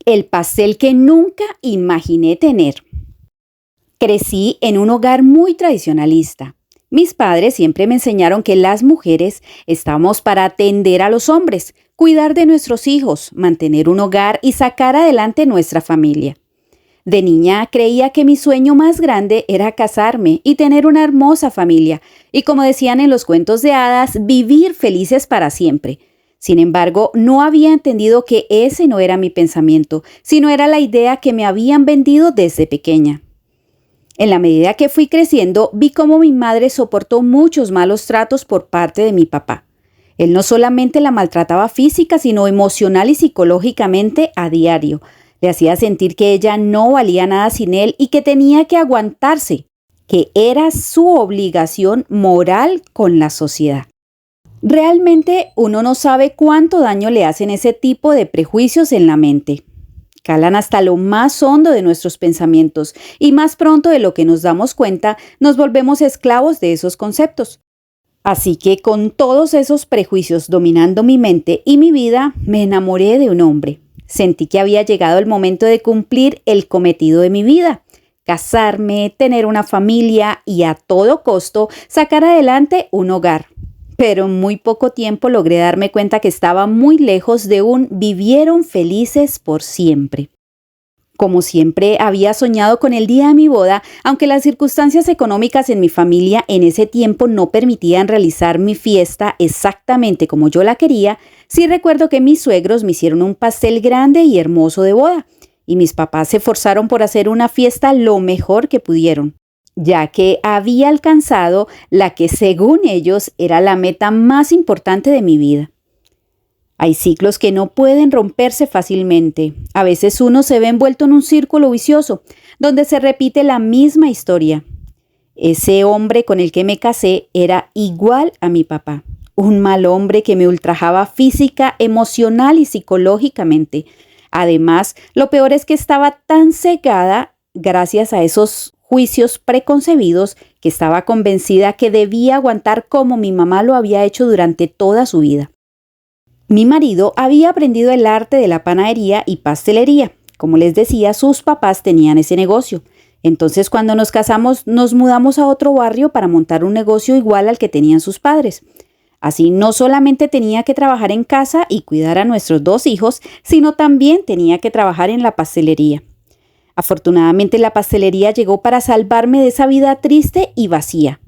El pastel que nunca imaginé tener. Crecí en un hogar muy tradicionalista. Mis padres siempre me enseñaron que las mujeres estamos para atender a los hombres, cuidar de nuestros hijos, mantener un hogar y sacar adelante nuestra familia. De niña creía que mi sueño más grande era casarme y tener una hermosa familia, y como decían en los cuentos de hadas, vivir felices para siempre. Sin embargo, no había entendido que ese no era mi pensamiento, sino era la idea que me habían vendido desde pequeña. En la medida que fui creciendo, vi cómo mi madre soportó muchos malos tratos por parte de mi papá. Él no solamente la maltrataba física, sino emocional y psicológicamente a diario. Le hacía sentir que ella no valía nada sin él y que tenía que aguantarse, que era su obligación moral con la sociedad. Realmente uno no sabe cuánto daño le hacen ese tipo de prejuicios en la mente. Calan hasta lo más hondo de nuestros pensamientos y más pronto de lo que nos damos cuenta, nos volvemos esclavos de esos conceptos. Así que con todos esos prejuicios dominando mi mente y mi vida, me enamoré de un hombre. Sentí que había llegado el momento de cumplir el cometido de mi vida, casarme, tener una familia y a todo costo sacar adelante un hogar. Pero en muy poco tiempo logré darme cuenta que estaba muy lejos de un vivieron felices por siempre. Como siempre había soñado con el día de mi boda, aunque las circunstancias económicas en mi familia en ese tiempo no permitían realizar mi fiesta exactamente como yo la quería, sí recuerdo que mis suegros me hicieron un pastel grande y hermoso de boda, y mis papás se esforzaron por hacer una fiesta lo mejor que pudieron, ya que había alcanzado la que según ellos era la meta más importante de mi vida. Hay ciclos que no pueden romperse fácilmente. A veces uno se ve envuelto en un círculo vicioso, donde se repite la misma historia. Ese hombre con el que me casé era igual a mi papá. Un mal hombre que me ultrajaba física, emocional y psicológicamente. Además, lo peor es que estaba tan cegada gracias a esos juicios preconcebidos que estaba convencida que debía aguantar como mi mamá lo había hecho durante toda su vida. Mi marido había aprendido el arte de la panadería y pastelería. Como les decía, sus papás tenían ese negocio. Entonces, cuando nos casamos, nos mudamos a otro barrio para montar un negocio igual al que tenían sus padres. Así, no solamente tenía que trabajar en casa y cuidar a nuestros 2 hijos, sino también tenía que trabajar en la pastelería. Afortunadamente, la pastelería llegó para salvarme de esa vida triste y vacía.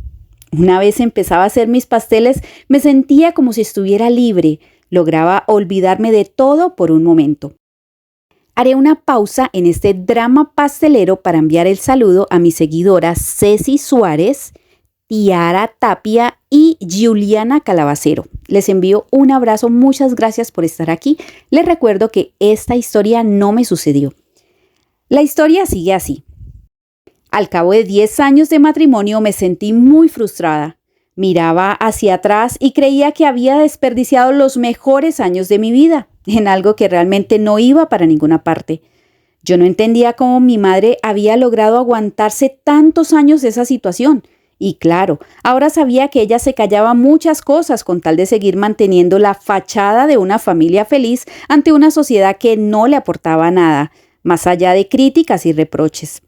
Una vez empezaba a hacer mis pasteles, me sentía como si estuviera libre. Lograba olvidarme de todo por un momento. Haré una pausa en este drama pastelero para enviar el saludo a mis seguidoras Ceci Suárez, Tiara Tapia y Juliana Calabacero. Les envío un abrazo, muchas gracias por estar aquí. Les recuerdo que esta historia no me sucedió. La historia sigue así. Al cabo de 10 años de matrimonio me sentí muy frustrada. Miraba hacia atrás y creía que había desperdiciado los mejores años de mi vida en algo que realmente no iba para ninguna parte. Yo no entendía cómo mi madre había logrado aguantarse tantos años de esa situación. Y claro, ahora sabía que ella se callaba muchas cosas con tal de seguir manteniendo la fachada de una familia feliz ante una sociedad que no le aportaba nada, más allá de críticas y reproches.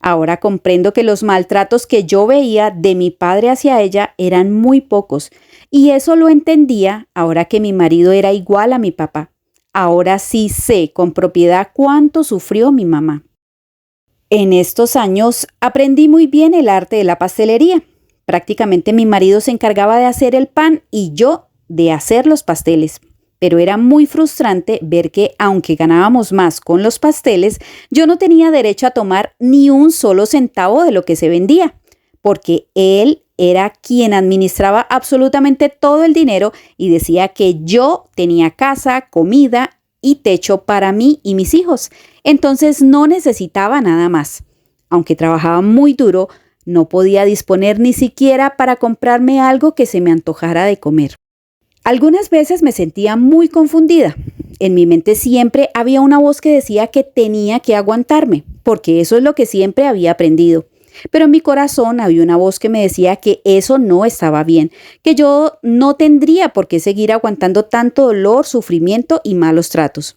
Ahora comprendo que los maltratos que yo veía de mi padre hacia ella eran muy pocos, y eso lo entendía ahora que mi marido era igual a mi papá. Ahora sí sé con propiedad cuánto sufrió mi mamá. En estos años aprendí muy bien el arte de la pastelería. Prácticamente mi marido se encargaba de hacer el pan y yo de hacer los pasteles. Pero era muy frustrante ver que, aunque ganábamos más con los pasteles, yo no tenía derecho a tomar ni un solo centavo de lo que se vendía, porque él era quien administraba absolutamente todo el dinero y decía que yo tenía casa, comida y techo para mí y mis hijos. Entonces no necesitaba nada más. Aunque trabajaba muy duro, no podía disponer ni siquiera para comprarme algo que se me antojara de comer. Algunas veces me sentía muy confundida. En mi mente siempre había una voz que decía que tenía que aguantarme, porque eso es lo que siempre había aprendido. Pero en mi corazón había una voz que me decía que eso no estaba bien, que yo no tendría por qué seguir aguantando tanto dolor, sufrimiento y malos tratos.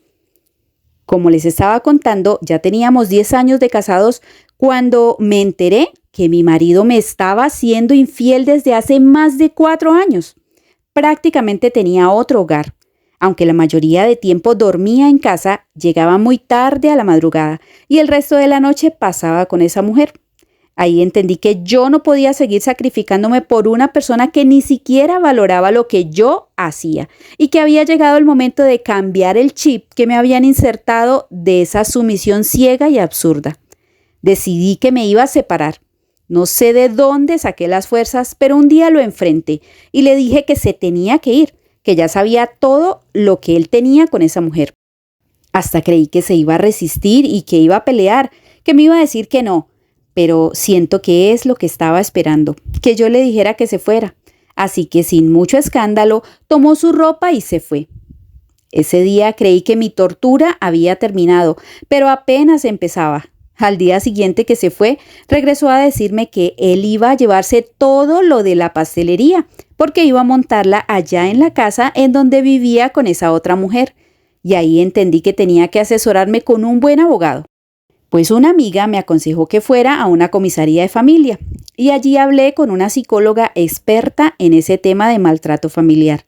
Como les estaba contando, ya teníamos 10 años de casados cuando me enteré que mi marido me estaba siendo infiel desde hace más de 4 años. Prácticamente tenía otro hogar. Aunque la mayoría de tiempo dormía en casa, llegaba muy tarde a la madrugada y el resto de la noche pasaba con esa mujer. Ahí entendí que yo no podía seguir sacrificándome por una persona que ni siquiera valoraba lo que yo hacía y que había llegado el momento de cambiar el chip que me habían insertado de esa sumisión ciega y absurda. Decidí que me iba a separar. No sé de dónde saqué las fuerzas, pero un día lo enfrenté y le dije que se tenía que ir, que ya sabía todo lo que él tenía con esa mujer. Hasta creí que se iba a resistir y que iba a pelear, que me iba a decir que no. Pero siento que es lo que estaba esperando, que yo le dijera que se fuera. Así que sin mucho escándalo, tomó su ropa y se fue. Ese día creí que mi tortura había terminado, pero apenas empezaba. Al día siguiente que se fue, regresó a decirme que él iba a llevarse todo lo de la pastelería, porque iba a montarla allá en la casa en donde vivía con esa otra mujer. Y ahí entendí que tenía que asesorarme con un buen abogado. Pues una amiga me aconsejó que fuera a una comisaría de familia y allí hablé con una psicóloga experta en ese tema de maltrato familiar.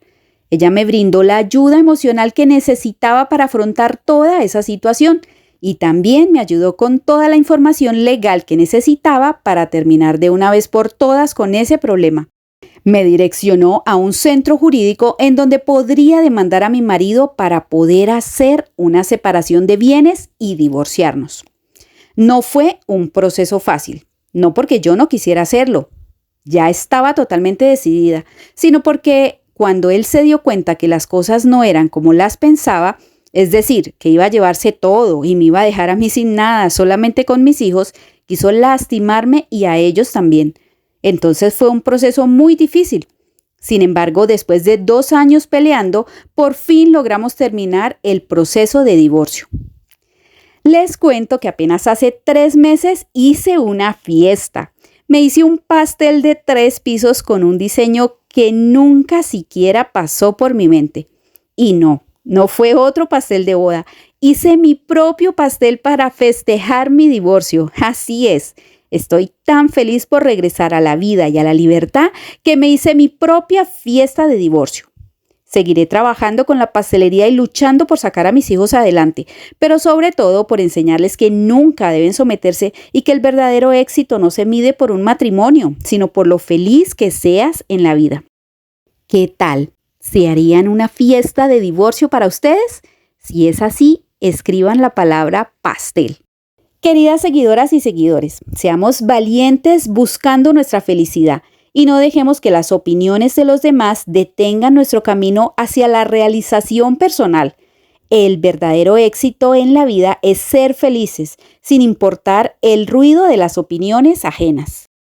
Ella me brindó la ayuda emocional que necesitaba para afrontar toda esa situación y también me ayudó con toda la información legal que necesitaba para terminar de una vez por todas con ese problema. Me direccionó a un centro jurídico en donde podría demandar a mi marido para poder hacer una separación de bienes y divorciarnos. No fue un proceso fácil, no porque yo no quisiera hacerlo, ya estaba totalmente decidida, sino porque cuando él se dio cuenta que las cosas no eran como las pensaba, es decir, que iba a llevarse todo y me iba a dejar a mí sin nada, solamente con mis hijos, quiso lastimarme y a ellos también. Entonces fue un proceso muy difícil. Sin embargo, después de 2 años peleando, por fin logramos terminar el proceso de divorcio. Les cuento que apenas hace 3 meses hice una fiesta. Me hice un pastel de 3 pisos con un diseño que nunca siquiera pasó por mi mente. Y no fue otro pastel de boda. Hice mi propio pastel para festejar mi divorcio. Así es. Estoy tan feliz por regresar a la vida y a la libertad que me hice mi propia fiesta de divorcio. Seguiré trabajando con la pastelería y luchando por sacar a mis hijos adelante, pero sobre todo por enseñarles que nunca deben someterse y que el verdadero éxito no se mide por un matrimonio, sino por lo feliz que seas en la vida. ¿Qué tal? ¿Se harían una fiesta de divorcio para ustedes? Si es así, escriban la palabra pastel. Queridas seguidoras y seguidores, seamos valientes buscando nuestra felicidad. Y no dejemos que las opiniones de los demás detengan nuestro camino hacia la realización personal. El verdadero éxito en la vida es ser felices, sin importar el ruido de las opiniones ajenas.